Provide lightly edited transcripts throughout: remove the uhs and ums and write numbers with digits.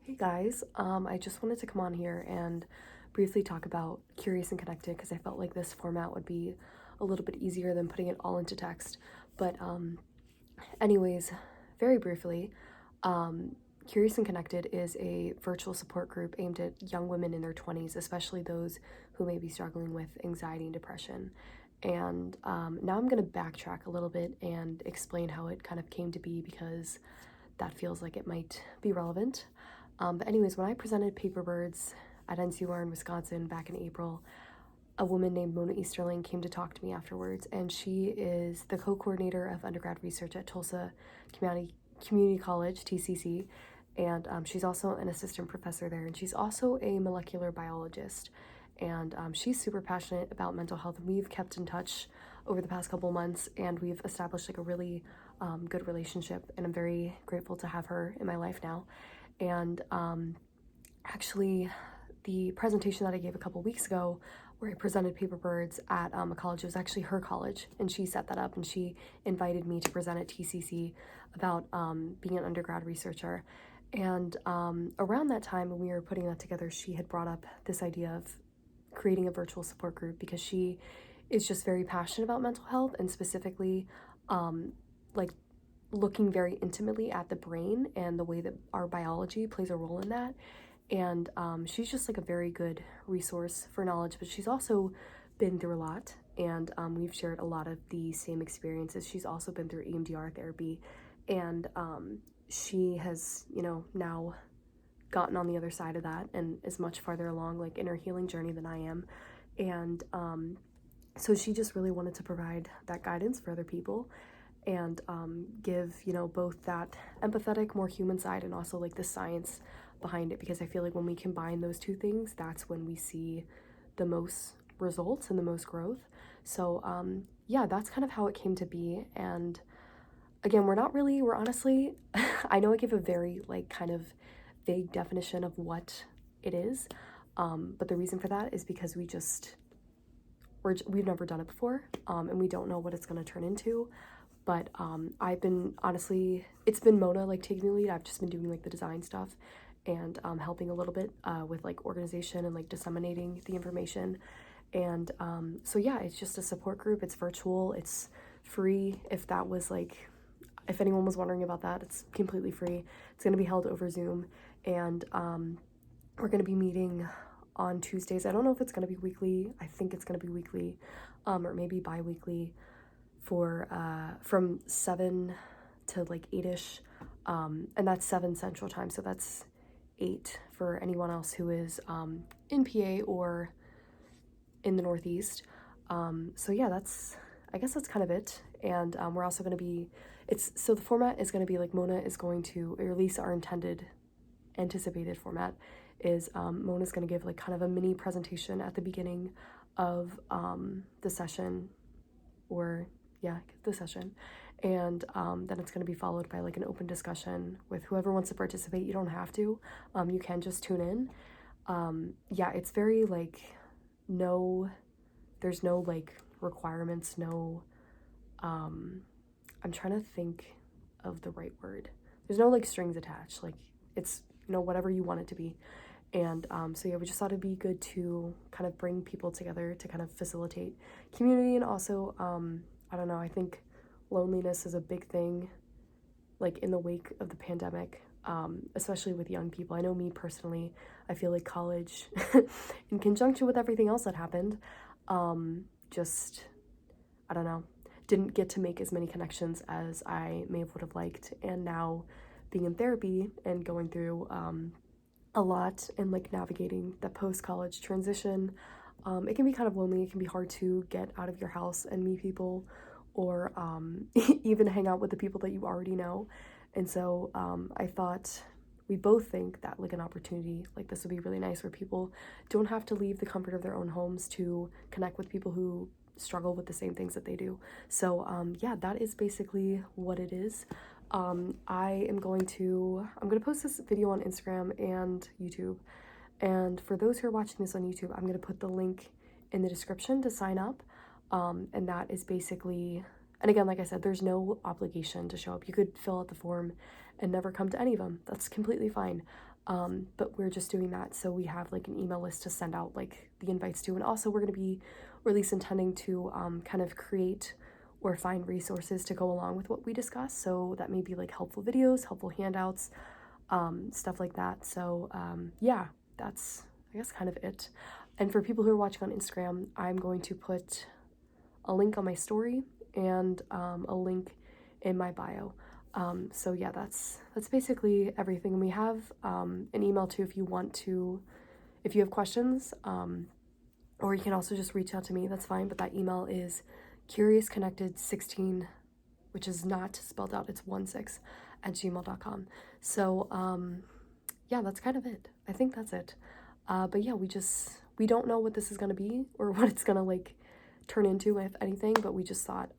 Hey guys, I just wanted to come on here and briefly talk about Curious and Connected because I felt like this format would be a little bit easier than putting it all into text. But, anyways, very briefly, um, Curious and Connected is a virtual support group aimed at young women in their 20s, especially those who may be struggling with anxiety and depression. And now I'm going to backtrack a little bit and explain how it kind of came to be because that feels like it might be relevant. But anyways, when I presented Paper Birds at NCUR in Wisconsin back in April, a woman named Mona Easterling came to talk to me afterwards, and she is the co-coordinator of undergrad research at Tulsa Community College, TCC, and she's also an assistant professor there, and she's also a molecular biologist, and she's super passionate about mental health, and we've kept in touch over the past couple months, and we've established like a really good relationship, and I'm very grateful to have her in my life now. And actually, the presentation that I gave a couple weeks ago, where I presented Paper Birds at a college, it was actually her college, and she set that up, and she invited me to present at TCC about being an undergrad researcher. And around that time, when we were putting that together, she had brought up this idea of creating a virtual support group because she is just very passionate about mental health and specifically like looking very intimately at the brain and the way that our biology plays a role in that. And she's just like a very good resource for knowledge, but she's also been through a lot, and we've shared a lot of the same experiences. She's also been through EMDR therapy, and she has, now gotten on the other side of that and is much farther along, like in her healing journey than I am. And so she just really wanted to provide that guidance for other people and give, both that empathetic, more human side and also like the science behind it, because I feel like when we combine those two things, that's when we see the most results and the most growth. So yeah, that's kind of how it came to be. And again, we're honestly, I know I give a very like kind of vague definition of what it is, but the reason for that is because we've never done it before, and we don't know what it's going to turn into. But I've been, honestly, it's been Mona like taking the lead. I've just been doing like the design stuff and helping a little bit with like organization and like disseminating the information. And so yeah, it's just a support group. It's virtual, it's free. If anyone was wondering about that, it's completely free. It's going to be held over Zoom, and we're going to be meeting on Tuesdays. I don't know if it's going to be weekly. I think it's going to be weekly, or maybe bi-weekly, for from 7 to like 8ish, and that's 7 Central Time, so that's 8 for anyone else who is in PA or in the Northeast. So yeah, I guess that's kind of it. And we're also going to be, so the format is going to be like Mona is going to, or at least our anticipated format is Mona's going to give like kind of a mini presentation at the beginning of the session, or yeah, the session. And then it's going to be followed by like an open discussion with whoever wants to participate. You don't have to, you can just tune in. Yeah, it's very like there's no like requirements, I'm trying to think of the right word. There's no like strings attached, like it's, whatever you want it to be. And so yeah, we just thought it'd be good to kind of bring people together to kind of facilitate community. And also, I don't know, I think loneliness is a big thing, like in the wake of the pandemic, especially with young people. I know me personally, I feel like college, in conjunction with everything else that happened, just, I don't know, didn't get to make as many connections as I would have liked. And now being in therapy and going through a lot and like navigating the post-college transition, it can be kind of lonely. It can be hard to get out of your house and meet people, or even hang out with the people that you already know. And so I thought, we both think that like an opportunity like this would be really nice, where people don't have to leave the comfort of their own homes to connect with people who struggle with the same things that they do. So yeah, that is basically what it is. I'm going to post this video on Instagram and YouTube. And for those who are watching this on YouTube, I'm going to put the link in the description to sign up. And that is basically, and again, like I said, there's no obligation to show up. You could fill out the form and never come to any of them. That's completely fine. But we're just doing that so we have like an email list to send out like the invites to. And also we're going to be, or at least intending to kind of create or find resources to go along with what we discuss. So that may be like helpful videos, helpful handouts, stuff like that. So yeah, that's I guess kind of it. And for people who are watching on Instagram, I'm going to put a link on my story and a link in my bio. So yeah, that's basically everything. And we have an email too if you want to, if you have questions, or you can also just reach out to me, that's fine. But that email is curiousconnected16, which is not spelled out, it's 16 at gmail.com. So yeah, that's kind of it. I think that's it. But yeah, we don't know what this is gonna be or what it's gonna like turn into, if anything, but we just thought,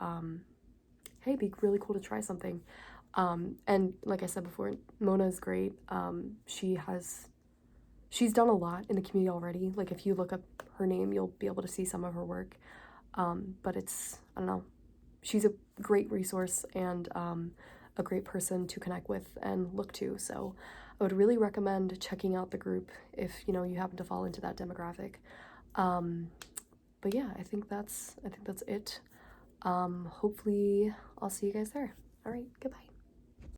hey, it'd be really cool to try something. And like I said before, Mona is great. She's done a lot in the community already. Like if you look up her name, you'll be able to see some of her work. But it's, I don't know, she's a great resource and a great person to connect with and look to. So I would really recommend checking out the group if, you know, you happen to fall into that demographic. But yeah, I think that's it. Hopefully I'll see you guys there. All right, goodbye.